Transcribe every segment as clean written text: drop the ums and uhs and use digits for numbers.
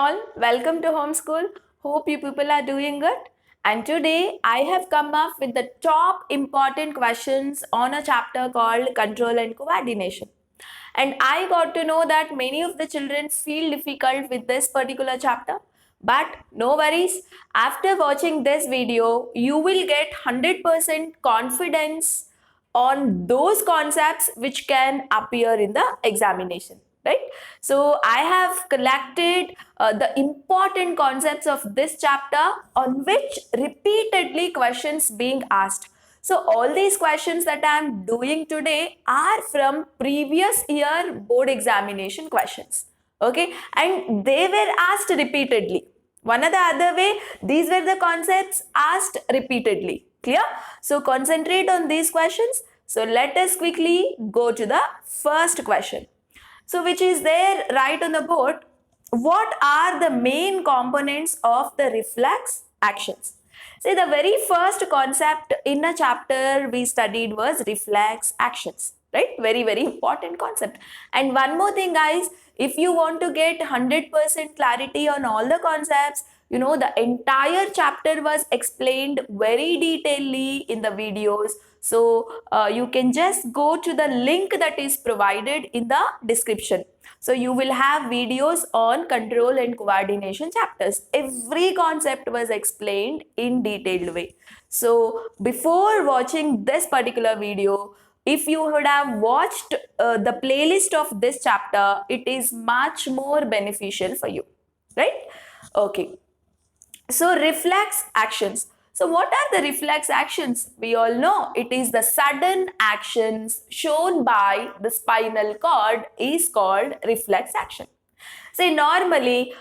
all, welcome to Homeschool. Hope you people are doing good. And today I have come up with the top important questions on a chapter called Control and Coordination. And I got to know that many of the children feel difficult with this particular chapter. But no worries, after watching this video, you will get 100% confidence on those concepts which can appear in the examination, right? So I have collected the important concepts of this chapter on which repeatedly questions being asked. So all these questions that I am doing today are from previous year board examination questions, okay, and they were asked repeatedly. One or the other way, these were the concepts asked repeatedly. Clear? So concentrate on these questions. So let us quickly go to the first question. So which is there right on the board. What are the main components of the reflex actions? See, the very first concept in a chapter we studied was reflex actions, right? Very, very important concept. And one more thing, guys, if you want to get 100% clarity on all the concepts, you know, the entire chapter was explained very detailedly in the videos. So you can just go to the link that is provided in the description. So you will have videos on control and coordination chapters. Every concept was explained in detailed way. So before watching this particular video, if you would have watched the playlist of this chapter, it is much more beneficial for you, right? Okay. So reflex actions. So what are the reflex actions? We all know it is the sudden actions shown by the spinal cord is called reflex action. See, normally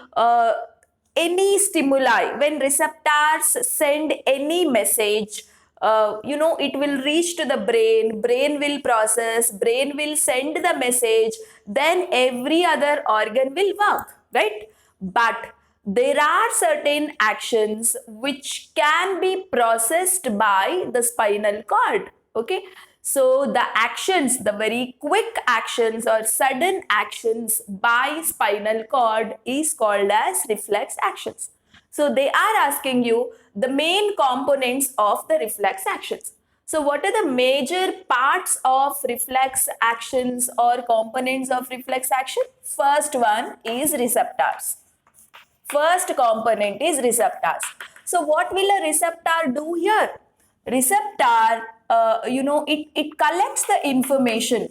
any stimuli, when receptors send any message, it will reach to the brain will process, brain will send the message, then every other organ will work, right? But there are certain actions which can be processed by the spinal cord, okay? So the actions, the very quick actions or sudden actions by spinal cord is called as reflex actions. So they are asking you the main components of the reflex actions. So what are the major parts of reflex actions or components of reflex action? First one is receptors. First component is receptors. So what will a receptor do here? Receptor, it collects the information.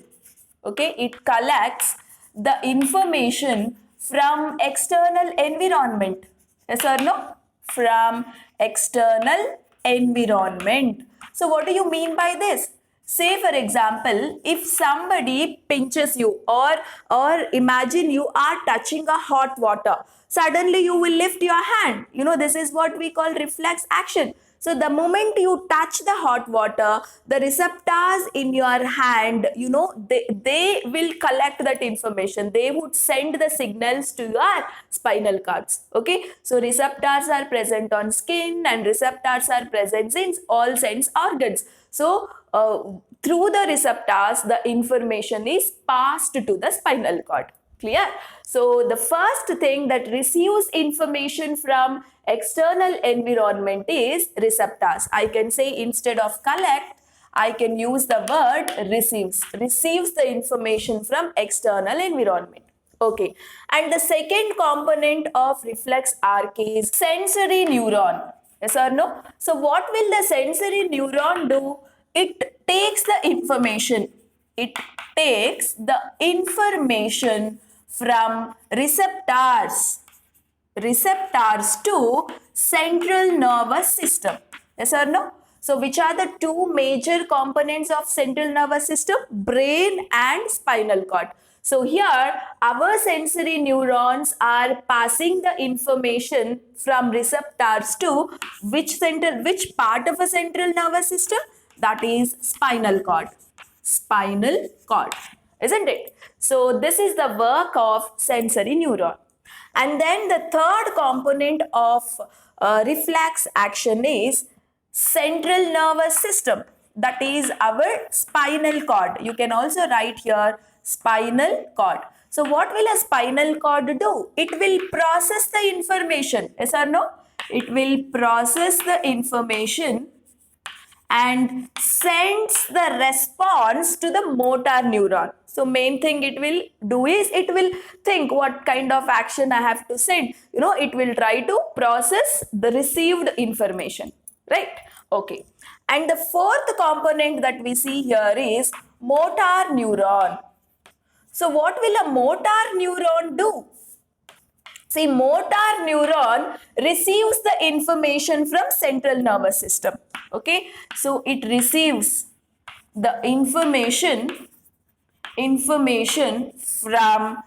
Okay, it collects the information from external environment. Yes or no? From external environment. So what do you mean by this? Say for example, if somebody pinches you or imagine you are touching a hot water, suddenly you will lift your hand. You know, this is what we call reflex action. So the moment you touch the hot water, the receptors in your hand, they will collect that information. They would send the signals to your spinal cords. Okay. So receptors are present on skin and receptors are present in all sense organs. So through the receptors, the information is passed to the spinal cord. Clear? So the first thing that receives information from external environment is receptors. I can say instead of collect, I can use the word receives. Receives the information from external environment. Okay. And the second component of reflex arc is sensory neuron. Yes or no? So what will the sensory neuron do? It takes the information. It takes the information from receptors to central nervous system. Yes or no? So which are the two major components of central nervous system? Brain and spinal cord. So here our sensory neurons are passing the information from receptors to which part of a central nervous system? That is spinal cord. Spinal cord, isn't it? So this is the work of sensory neuron. And then the third component of reflex action is central nervous system. That is our spinal cord. You can also write here Spinal cord. So what will a spinal cord do? It will process the information. Yes or no? It will process the information and sends the response to the motor neuron. So main thing it will do is it will think what kind of action I have to send. It will try to process the received information, right? Okay. And the fourth component that we see here is motor neuron. So what will a motor neuron do? See, motor neuron receives the information from central nervous system. Okay, so it receives the information from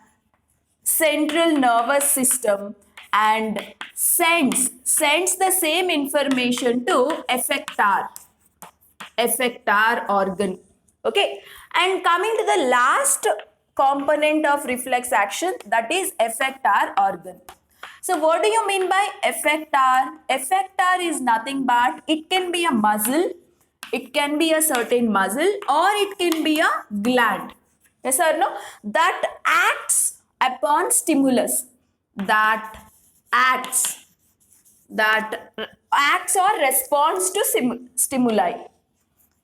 central nervous system and sends the same information to effector organ. Okay, and coming to the last component of reflex action, that is effector organ. So what do you mean by effector? Effector is nothing but it can be a muscle, it can be a certain muscle, or it can be a gland. Yes or no? That acts upon stimulus. That acts or responds to stimuli.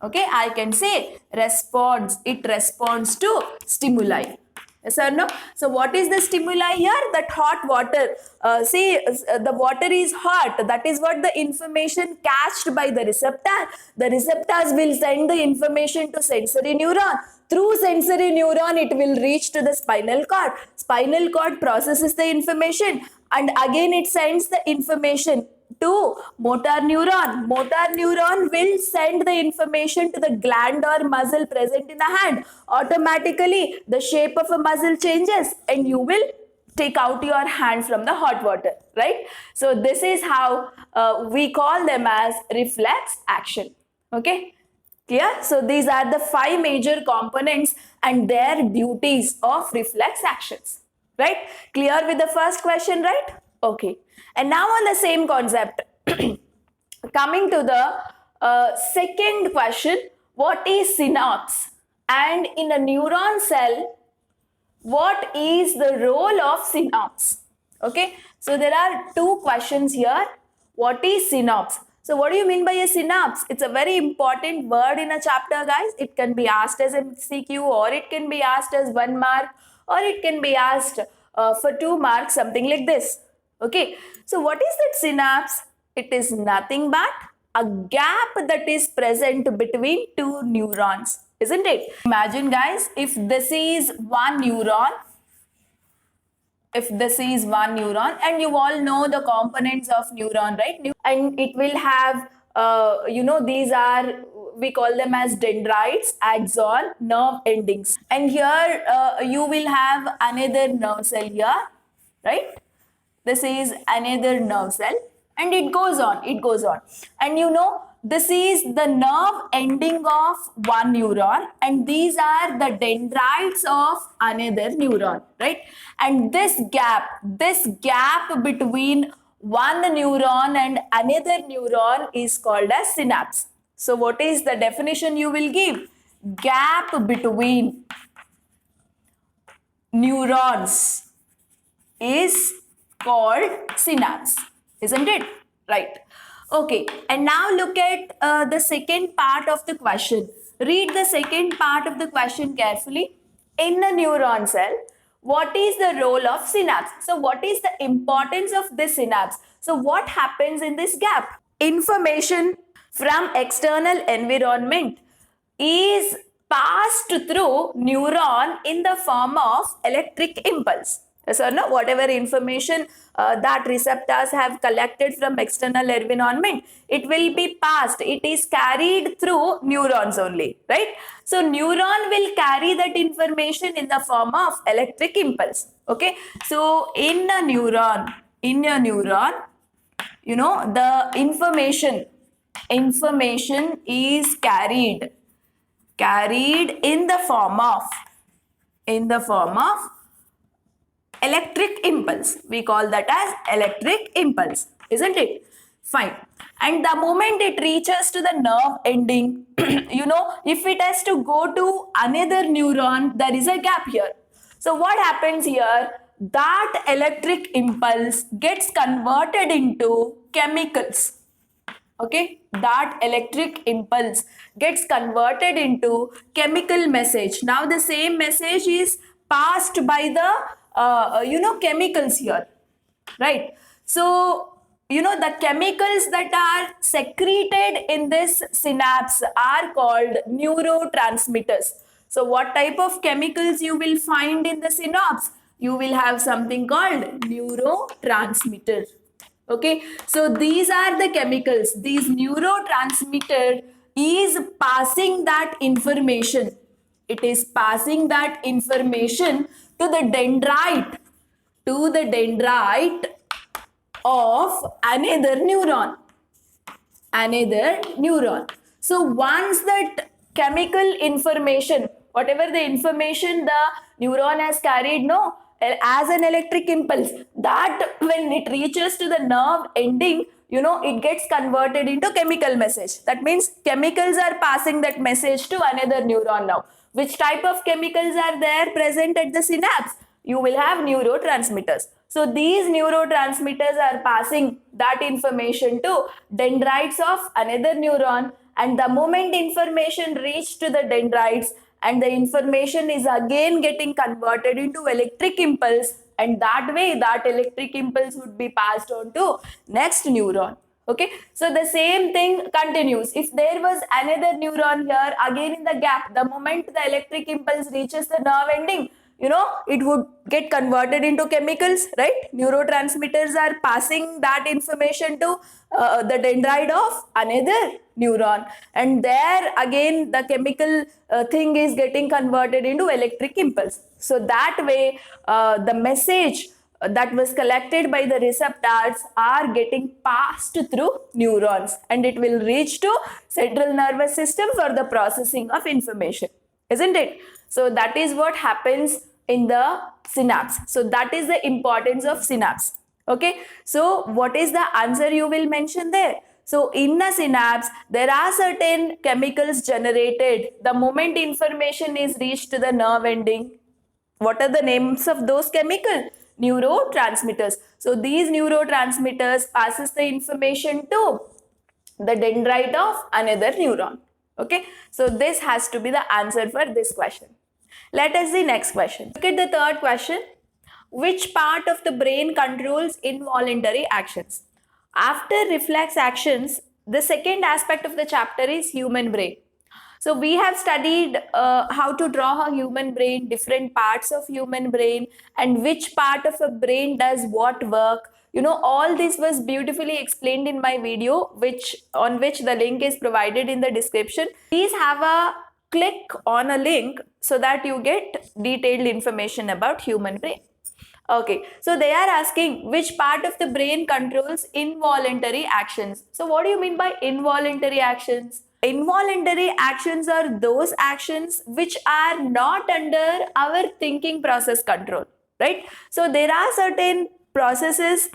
Okay, I can say it responds to stimuli. Yes or no? So what is the stimuli here? That hot water. The water is hot. That is what the information catched by the receptor. The receptors will send the information to sensory neuron. Through sensory neuron, it will reach to the spinal cord. Spinal cord processes the information and again it sends the information to motor neuron. Motor neuron will send the information to the gland or muscle present in the hand. Automatically, the shape of a muscle changes and you will take out your hand from the hot water, right? So this is how we call them as reflex action. Okay, clear? So these are the 5 major components and their duties of reflex actions, right? Clear with the first question, right? Okay. And now on the same concept, coming to the second question, what is synapse? And in a neuron cell, what is the role of synapse? Okay, so there are 2 questions here. What is synapse? So what do you mean by a synapse? It's a very important word in a chapter, guys. It can be asked as MCQ, or it can be asked as 1 mark, or it can be asked for 2 marks, something like this. Okay, so what is that synapse? It is nothing but a gap that is present between 2 neurons, isn't it? Imagine, guys, if this is one neuron, and you all know the components of neuron, right? And it will have, these are, we call them as dendrites, axon, nerve endings. And here you will have another nerve cell here, right? This is another nerve cell and it goes on. And this is the nerve ending of one neuron and these are the dendrites of another neuron, right? And this gap between one neuron and another neuron is called as synapse. So what is the definition you will give? Gap between neurons is called synapse, isn't it? Right. Okay, and now look at the second part of the question. Read the second part of the question carefully. In a neuron cell, what is the role of synapse? So what is the importance of this synapse? So what happens in this gap? Information from external environment is passed through neuron in the form of electric impulse. Yes or no? Whatever information that receptors have collected from external environment, it will be passed. It is carried through neurons only, right? So neuron will carry that information in the form of electric impulse. Okay. So in a neuron, the information is carried in the form of electric impulse. We call that as electric impulse, isn't it? Fine. And the moment it reaches to the nerve ending, if it has to go to another neuron, there is a gap here. So what happens here? That electric impulse gets converted into chemicals. Okay, that electric impulse gets converted into chemical message. Now the same message is passed by the chemicals here, right? So the chemicals that are secreted in this synapse are called neurotransmitters. So what type of chemicals you will find in the synapse? You will have something called neurotransmitter. Okay, so these are the chemicals. These neurotransmitter is passing that information. It is passing that information to the dendrite, of another neuron. So once that chemical information, whatever the information the neuron has carried, no, as an electric impulse, that when it reaches to the nerve ending, it gets converted into chemical message. That means chemicals are passing that message to another neuron now. Which type of chemicals are there present at the synapse? You will have neurotransmitters. So these neurotransmitters are passing that information to dendrites of another neuron, and the moment information reaches to the dendrites and the information is again getting converted into electric impulse, and that way that electric impulse would be passed on to next neuron. Okay, so the same thing continues. If there was another neuron here, again in the gap, the moment the electric impulse reaches the nerve ending, it would get converted into chemicals, right? Neurotransmitters are passing that information to the dendrite of another neuron, and there again the chemical thing is getting converted into electric impulse. So that way the message that was collected by the receptors are getting passed through neurons, and it will reach to central nervous system for the processing of information, isn't it? So that is what happens in the synapse. So that is the importance of synapse. Okay, so what is the answer you will mention there? So in the synapse, there are certain chemicals generated the moment information is reached to the nerve ending. What are the names of those chemicals? Neurotransmitters. So these neurotransmitters passes the information to the dendrite of another neuron. Okay, so this has to be the answer for this question. Let us see next question. Look at the third question. Which part of the brain controls involuntary actions? After reflex actions, the second aspect of the chapter is human brain. So we have studied how to draw a human brain, different parts of human brain, and which part of a brain does what work. All this was beautifully explained in my video, on which the link is provided in the description. Please have a click on a link so that you get detailed information about human brain. Okay, so they are asking which part of the brain controls involuntary actions. So what do you mean by involuntary actions? Involuntary actions are those actions which are not under our thinking process control, right? So there are certain processes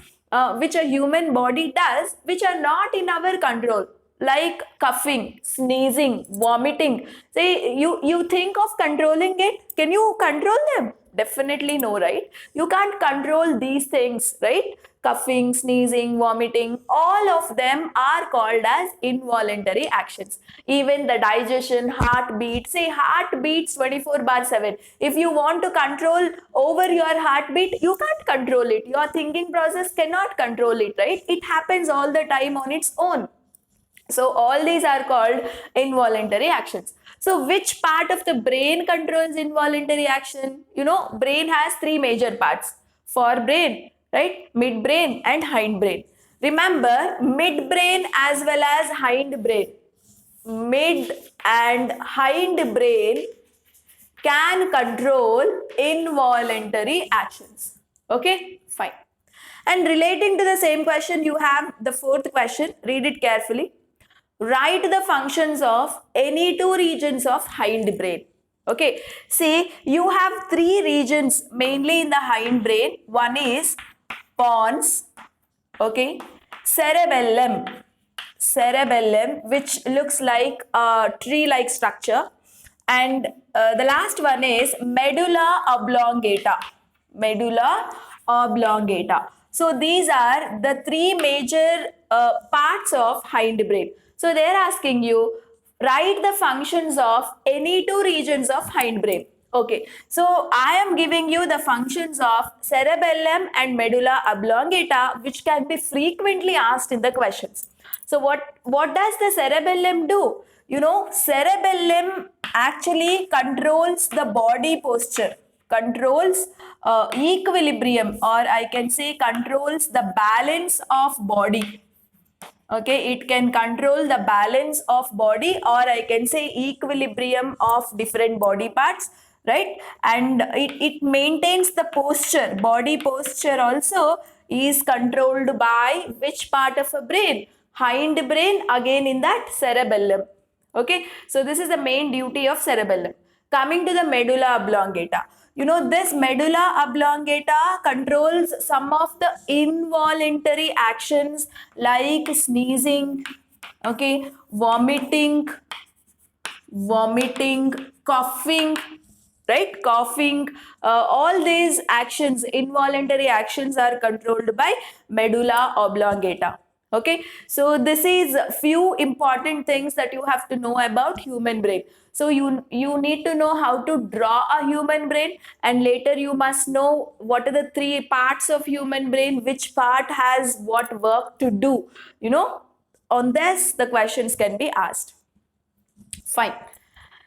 which a human body does which are not in our control, like coughing, sneezing, vomiting. Say you think of controlling it. Can you control them? Definitely no, right? You can't control these things, right? Coughing, sneezing, vomiting, all of them are called as involuntary actions. Even the digestion, heartbeat, say heart beats 24/7. If you want to control over your heartbeat, you can't control it. Your thinking process cannot control it, right? It happens all the time on its own. So all these are called involuntary actions. So which part of the brain controls involuntary action? Brain has three major parts. Forebrain, right? Midbrain and hindbrain. Remember, midbrain as well as hindbrain. Mid and hindbrain can control involuntary actions. Okay, fine. And relating to the same question, you have the fourth question. Read it carefully. Write the functions of any two regions of hindbrain. Okay, see, you have three regions mainly in the hindbrain. One is pons, okay. cerebellum, which looks like a tree-like structure, and the last one is medulla oblongata. Medulla oblongata. So these are the three major parts of hindbrain. So they are asking you, write the functions of any two regions of hindbrain. Okay, so I am giving you the functions of cerebellum and medulla oblongata, which can be frequently asked in the questions. So what does the cerebellum do? You know, cerebellum actually controls the body posture, controls equilibrium, or I can say controls the balance of body. Okay, it can control the balance of body, or I can say equilibrium of different body parts, right? And it maintains the posture. Body posture also is controlled by which part of a brain? Hind brain, again in that cerebellum. Okay, so this is the main duty of cerebellum. Coming to the medulla oblongata, you know, this medulla oblongata controls some of the involuntary actions like sneezing, okay, vomiting, coughing, right? Coughing, all these actions, involuntary actions, are controlled by medulla oblongata. Okay, so this is few important things that you have to know about human brain. So you need to know how to draw a human brain, and later you must know what are the three parts of human brain, which part has what work to do. You know, on this the questions can be asked. Fine.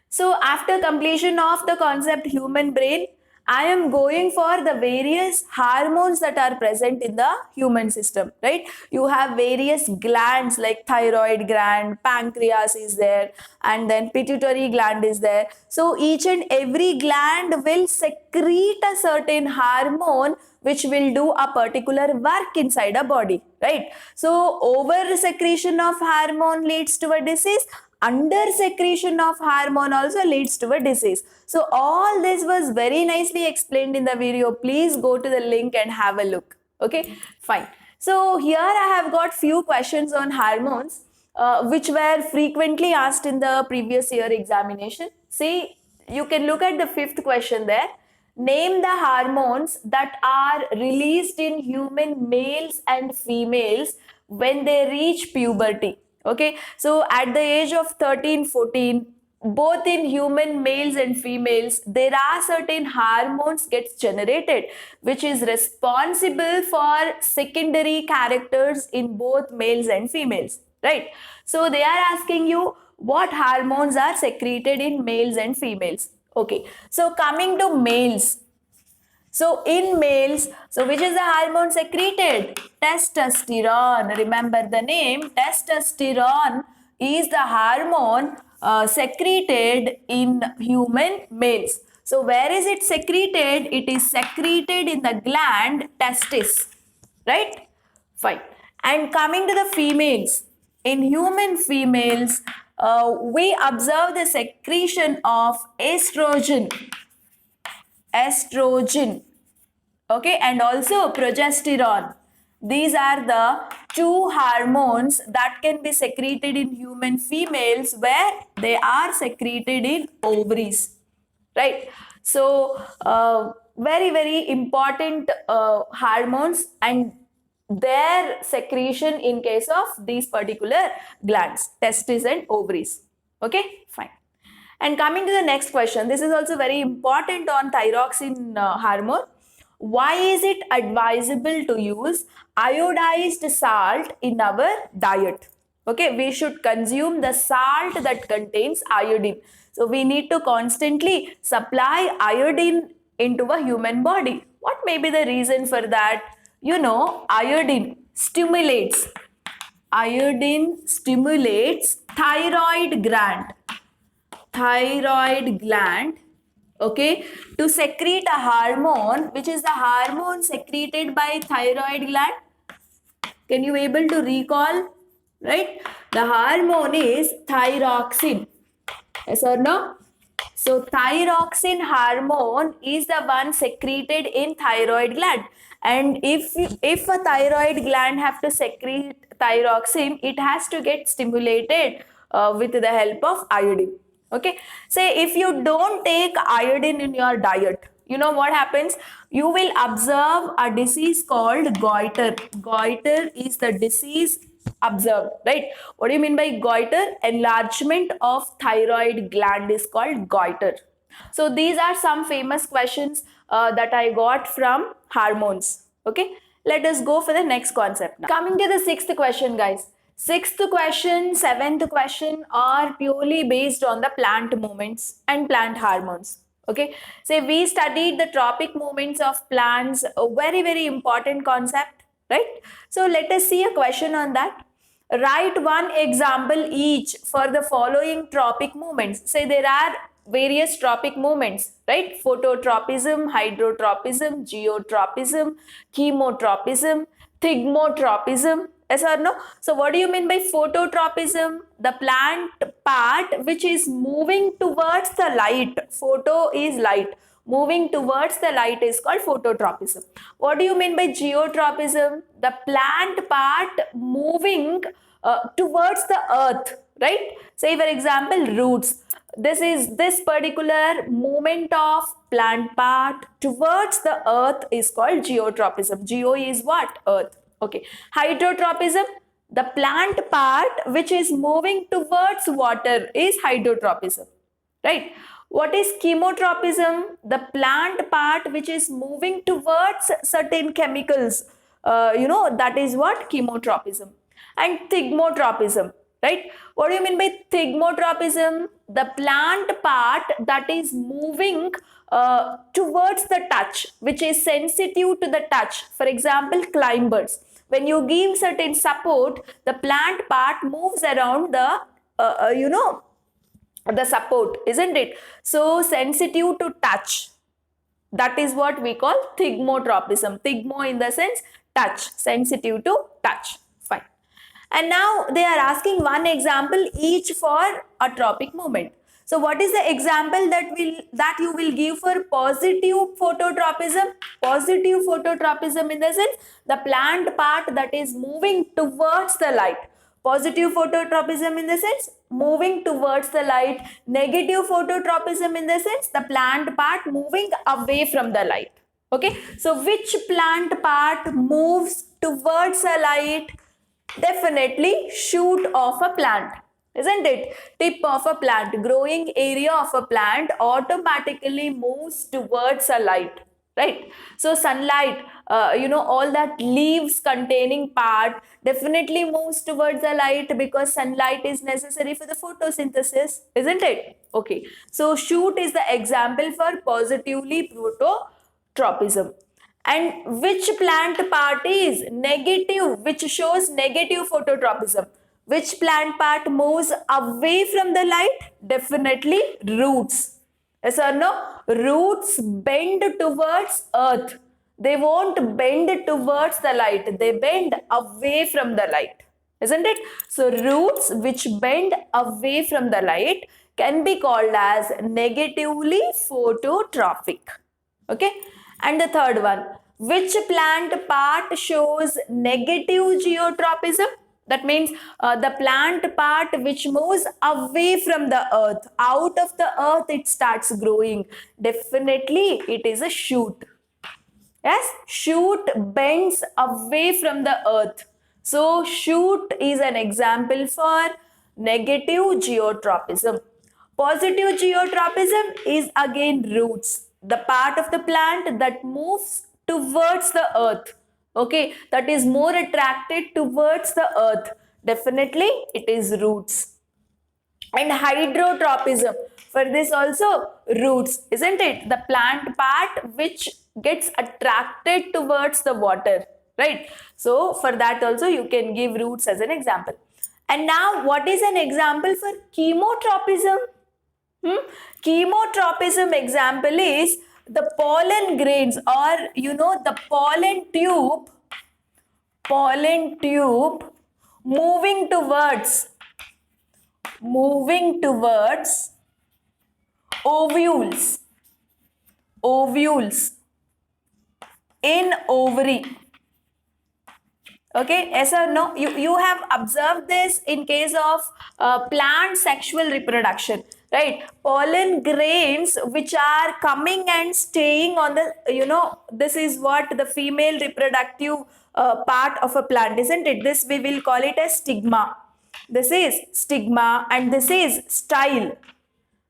So after completion of the concept human brain, I am going for the various hormones that are present in the human system, right? You have various glands like thyroid gland, pancreas is there, and then pituitary gland is there. So each and every gland will secrete a certain hormone which will do a particular work inside a body, right? So over secretion of hormone leads to a disease, under secretion of hormone also leads to a disease. So all this was very nicely explained in the video. Please go to the link and have a look. Okay, fine. So here I have got few questions on hormones which were frequently asked in the previous year examination. See, you can look at the fifth question there. Name the hormones that are released in human males and females when they reach puberty. Okay, so at the age of 13, 14, both in human males and females, there are certain hormones gets generated which is responsible for secondary characters in both males and females, right? So they are asking you what hormones are secreted in males and females. Okay, so coming to males, so in males, so which is the hormone secreted? Testosterone. Remember the name, testosterone is the hormone secreted in human males. So where is it secreted? It is secreted in the gland testis, right? Fine. And coming to the females, in human females, we observe the secretion of estrogen, okay, and also progesterone. These are the two hormones that can be secreted in human females where they are secreted in ovaries, right? So very important hormones and their secretion in case of these particular glands, testes and ovaries. Okay, fine. And coming to the next question, this is also very important on thyroxine hormone. Why is it advisable to use iodized salt in our diet? Okay, we should consume the salt that contains iodine. So we need to constantly supply iodine into a human body. What may be the reason for that? You know, iodine stimulates thyroid gland, okay, to secrete a hormone, which is the hormone secreted by thyroid gland. Can you able to recall, right? The hormone is thyroxine. Yes or no? So thyroxine hormone is the one secreted in thyroid gland, and if a thyroid gland have to secrete thyroxine, it has to get stimulated with the help of iodine. Okay, say if you don't take iodine in your diet, you know what happens? You will observe a disease called goiter. Goiter is the disease observed, right? What do you mean by goiter? Enlargement of thyroid gland is called goiter. So these are some famous questions that I got from hormones. Okay, let us go for the next concept now. Coming to the sixth question, guys. Sixth question, seventh question are purely based on the plant movements and plant hormones. Okay, so we studied the tropic movements of plants, a very important concept, right? So let us see a question on that. Write one example each for the following tropic movements. Say there are various tropic movements, right? Phototropism, hydrotropism, geotropism, chemotropism, thigmotropism. Yes or no? So what do you mean by phototropism? The plant part which is moving towards the light. Photo is light. Moving towards the light is called phototropism. What do you mean by geotropism? The plant part moving towards the earth, right? Say for example, roots. This particular movement of plant part towards the earth is called geotropism. Geo is what? Earth. Okay. Hydrotropism, the plant part which is moving towards water is hydrotropism, right? What is chemotropism? The plant part which is moving towards certain chemicals, that is what? Chemotropism. And thigmotropism, right? What do you mean by thigmotropism? The plant part that is moving towards the touch, which is sensitive to the touch. For example, climbers. When you give certain support, the plant part moves around the support, isn't it? So sensitive to touch. That is what we call thigmotropism. Thigmo in the sense touch, sensitive to touch. Fine. And now they are asking one example each for a tropic movement. So what is the example that you will give for positive phototropism? Positive phototropism in the sense the plant part that is moving towards the light. Positive phototropism in the sense moving towards the light. Negative phototropism in the sense the plant part moving away from the light. Okay, so which plant part moves towards the light? Definitely shoot of a plant, isn't it? Tip of a plant, growing area of a plant automatically moves towards a light, right? So sunlight, all that leaves containing part definitely moves towards the light because sunlight is necessary for the photosynthesis, isn't it? Okay, so shoot is the example for positively phototropism. And which plant part is negative, which shows negative phototropism? Which plant part moves away from the light? Definitely roots. Yes or no? Roots bend towards earth. They won't bend towards the light. They bend away from the light. Isn't it? So roots which bend away from the light can be called as negatively phototropic. Okay. And the third one, which plant part shows negative geotropism? That means the plant part which moves away from the earth. Out of the earth it starts growing. Definitely it is a shoot. Yes, shoot bends away from the earth. So shoot is an example for negative geotropism. Positive geotropism is again roots, the part of the plant that moves towards the earth. Okay, that is more attracted towards the earth. Definitely it is roots. And hydrotropism, for this also roots, isn't it? The plant part which gets attracted towards the water, right? So for that also you can give roots as an example. And now what is an example for chemotropism? Chemotropism example is the pollen grains, or the pollen tube moving towards ovules, ovules in ovary. Okay, yes or no? You have observed this in case of plant sexual reproduction, right? Pollen grains which are coming and staying on the, this is what the female reproductive part of a plant, isn't it? This we will call it as stigma. This is stigma and this is style,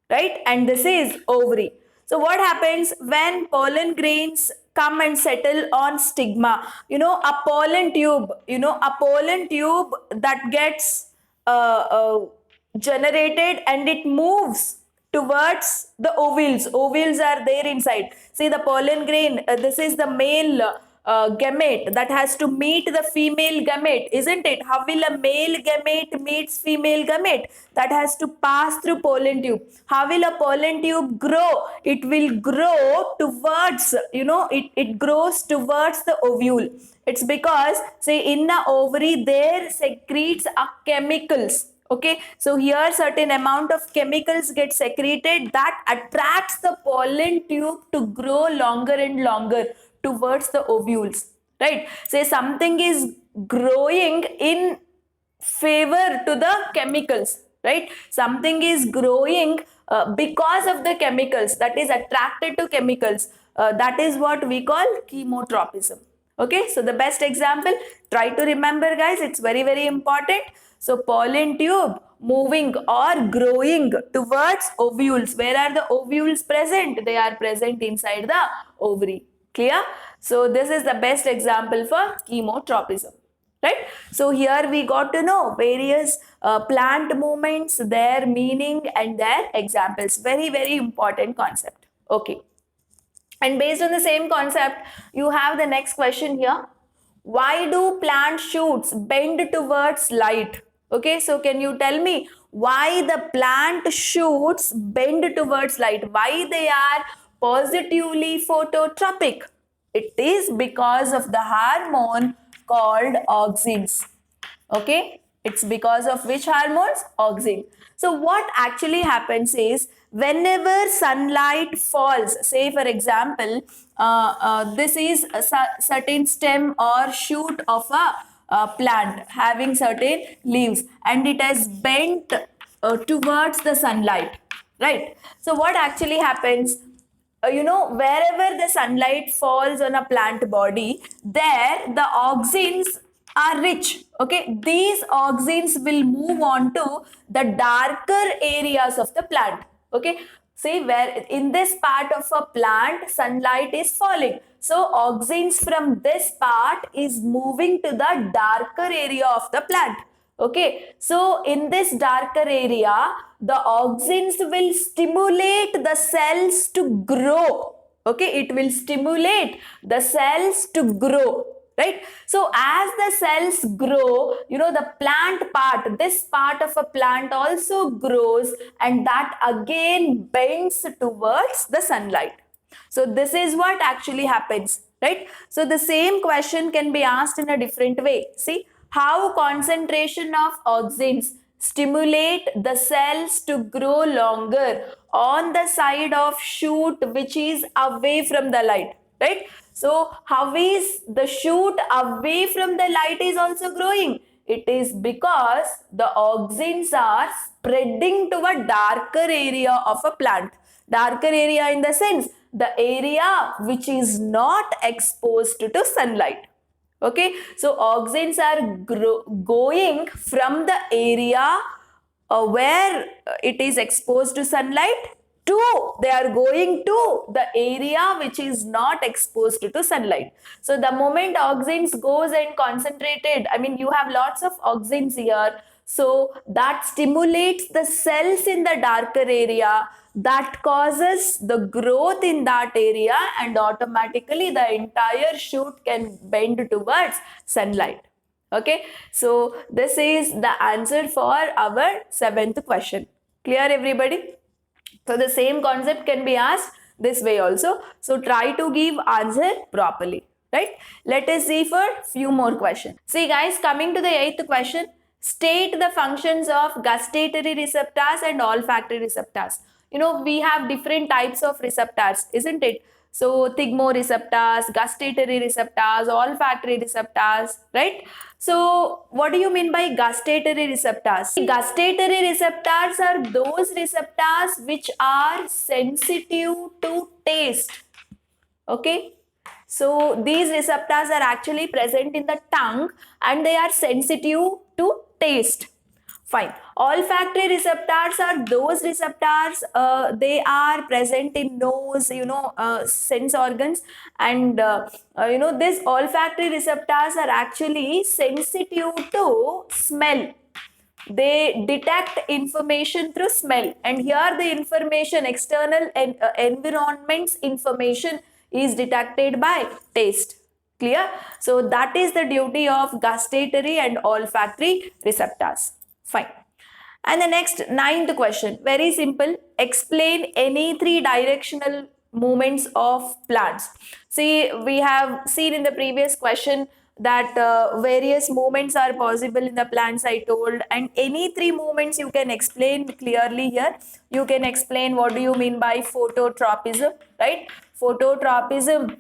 right? And this is ovary. So what happens when pollen grains come and settle on stigma? A pollen tube, a pollen tube that gets generated and it moves towards the ovules. Ovules are there inside. See the pollen grain, this is the male gamete that has to meet the female gamete, isn't it? How will a male gamete meets female gamete? That has to pass through pollen tube. How will a pollen tube grow? It will grow towards, it grows towards the ovule. It's because, say, in the ovary, there secretes a chemicals. Okay, so here certain amount of chemicals get secreted that attracts the pollen tube to grow longer and longer towards the ovules, right? Say something is growing in favor to the chemicals, right? Something is growing because of the chemicals, that is attracted to chemicals. That is what we call chemotropism. Okay, so the best example, try to remember guys, it's very, very important. So pollen tube moving or growing towards ovules. Where are the ovules present? They are present inside the ovary. Clear? So this is the best example for chemotropism, right? So here we got to know various plant movements, their meaning and their examples. Very, very important concept. Okay. And based on the same concept, you have the next question here. Why do plant shoots bend towards light? Okay, so can you tell me why the plant shoots bend towards light? Why they are positively phototropic? It is because of the hormone called auxins. Okay, it's because of which hormones? Auxin. So what actually happens is, whenever sunlight falls, say for example, this is a certain stem or shoot of a plant having certain leaves and it has bent towards the sunlight, right? So what actually happens, wherever the sunlight falls on a plant body, there the auxins are rich. Okay, these auxins will move on to the darker areas of the plant. Okay, see where in this part of a plant sunlight is falling, so auxins from this part is moving to the darker area of the plant. Okay, so in this darker area, the auxins will stimulate the cells to grow. Okay, it will stimulate the cells to grow, right? So as the cells grow, the plant part, this part of a plant also grows and that again bends towards the sunlight. So this is what actually happens, right? So the same question can be asked in a different way. See how concentration of auxins stimulate the cells to grow longer on the side of shoot which is away from the light, right? So how is the shoot away from the light is also growing? It is because the auxins are spreading to a darker area of a plant. Darker area in the sense, the area which is not exposed to sunlight. Okay, so auxins are going from the area where it is exposed to sunlight to, they are going to the area which is not exposed to sunlight. So the moment auxins goes and concentrated, I mean you have lots of auxins here, so that stimulates the cells in the darker area, that causes the growth in that area and automatically the entire shoot can bend towards sunlight. Okay, so this is the answer for our 7th question. Clear everybody? So the same concept can be asked this way also. So try to give answer properly, right? Let us see for few more questions. See guys, coming to the 8th question, state the functions of gustatory receptors and olfactory receptors. we have different types of receptors, isn't it? So thigmoreceptors, gustatory receptors, olfactory receptors, right? So what do you mean by gustatory receptors? Gustatory receptors are those receptors which are sensitive to taste. Okay, so these receptors are actually present in the tongue and they are sensitive to taste. Fine. Olfactory receptors are those receptors, they are present in nose, sense organs, and these olfactory receptors are actually sensitive to smell. They detect information through smell, and here the information, external and environment's information is detected by taste. Clear? So that is the duty of gustatory and olfactory receptors. Fine. And the next, ninth question, very simple. Explain any three directional movements of plants. See, we have seen in the previous question that various movements are possible in the plants, I told, and any three movements you can explain clearly here. You can explain what do you mean by phototropism, right? Phototropism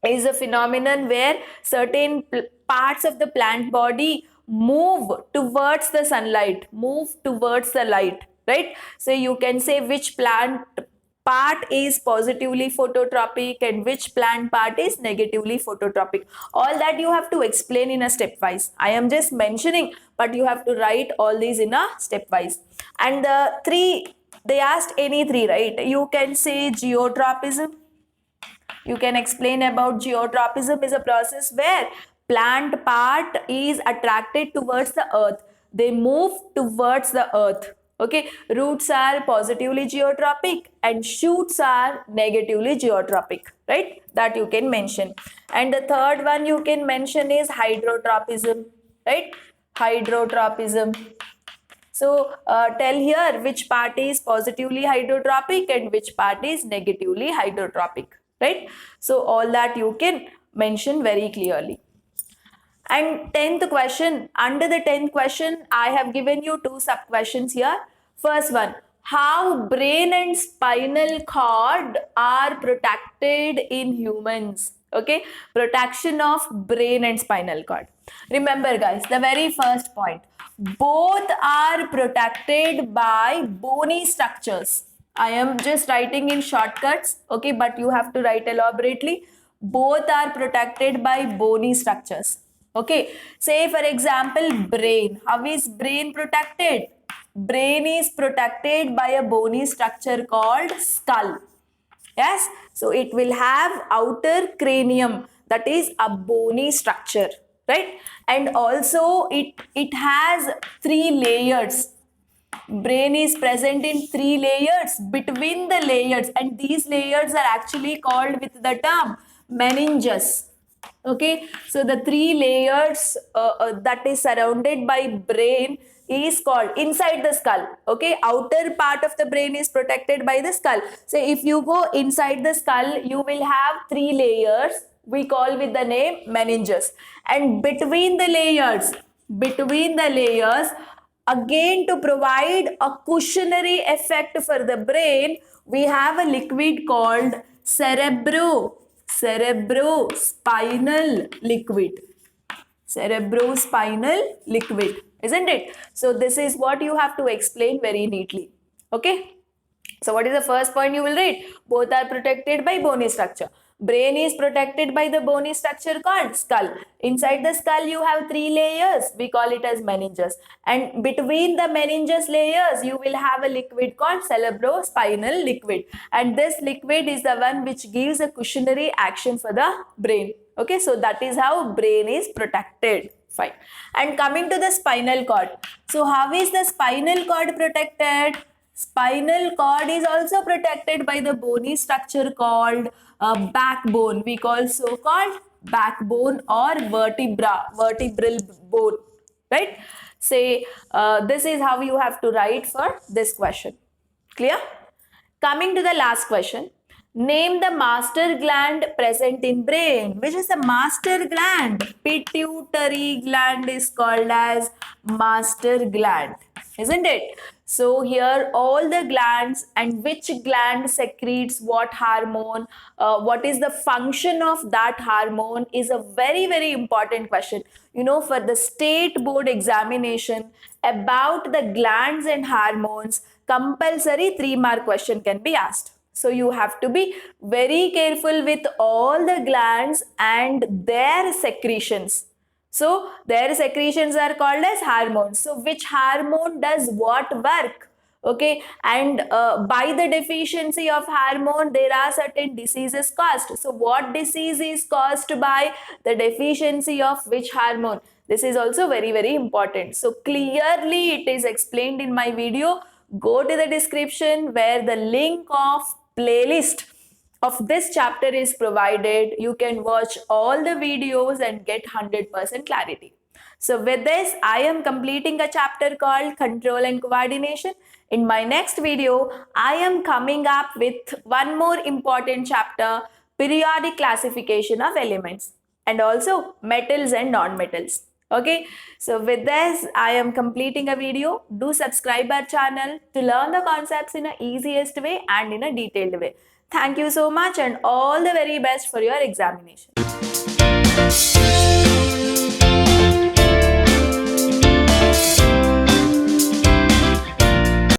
is a phenomenon where certain parts of the plant body move towards the sunlight, move towards the light, right? So you can say which plant part is positively phototropic and which plant part is negatively phototropic. All that you have to explain in a stepwise. I am just mentioning, but you have to write all these in a stepwise. And the three, they asked any three, right? You can say geotropism. You can explain about geotropism is a process where plant part is attracted towards the earth. They move towards the earth. Okay, roots are positively geotropic and shoots are negatively geotropic, right? That you can mention. And the third one you can mention is hydrotropism, right? Hydrotropism. So tell here which part is positively hydrotropic and which part is negatively hydrotropic, right? So all that you can mention very clearly. And 10th question, under the 10th question, I have given you two sub questions here. First one, how brain and spinal cord are protected in humans? Okay, protection of brain and spinal cord. Remember guys, the very first point, both are protected by bony structures. I am just writing in shortcuts, okay, but you have to write elaborately. Both are protected by bony structures. Okay, say for example, brain. How is brain protected? Brain is protected by a bony structure called skull. Yes, so it will have outer cranium, that is a bony structure, right? And also it has three layers. Brain is present in three layers, between the layers, and these layers are actually called with the term meninges. Okay, so the three layers that is surrounded by brain is called inside the skull. Okay, outer part of the brain is protected by the skull. So if you go inside the skull, you will have three layers, we call with the name meninges, and between the layers, again to provide a cushionary effect for the brain, we have a liquid called cerebrospinal liquid. Cerebrospinal liquid, isn't it? So this is what you have to explain very neatly. Okay. So what is the first point you will read? Both are protected by bony structure. Brain is protected by the bony structure called skull. Inside the skull you have three layers. We call it as meninges. And between the meninges layers you will have a liquid called cerebrospinal liquid. And this liquid is the one which gives a cushionary action for the brain. Okay, so that is how brain is protected. Fine. And coming to the spinal cord. So how is the spinal cord protected? Spinal cord is also protected by the bony structure called backbone. We call so-called backbone or vertebral bone, right? Say this is how you have to write for this question. Clear? Coming to the last question. Name the master gland present in brain. Which is the master gland? Pituitary gland is called as master gland, isn't it? So here all the glands and which gland secretes what hormone, what is the function of that hormone is a very, very important question. You know, for the state board examination about the glands and hormones, compulsory 3-mark question can be asked. So you have to be very careful with all the glands and their secretions. So their secretions are called as hormones. So which hormone does what work? Okay, and by the deficiency of hormone, there are certain diseases caused. So what disease is caused by the deficiency of which hormone? This is also very, very important. So clearly it is explained in my video. Go to the description where the link of playlist of this chapter is provided. You can watch all the videos and get 100% clarity. So with this, I am completing a chapter called Control and Coordination. In my next video, I am coming up with one more important chapter, Periodic Classification of Elements, and also Metals and Non-Metals. Okay, so with this, I am completing a video. Do subscribe our channel to learn the concepts in a easiest way and in a detailed way. Thank you so much and all the very best for your examination.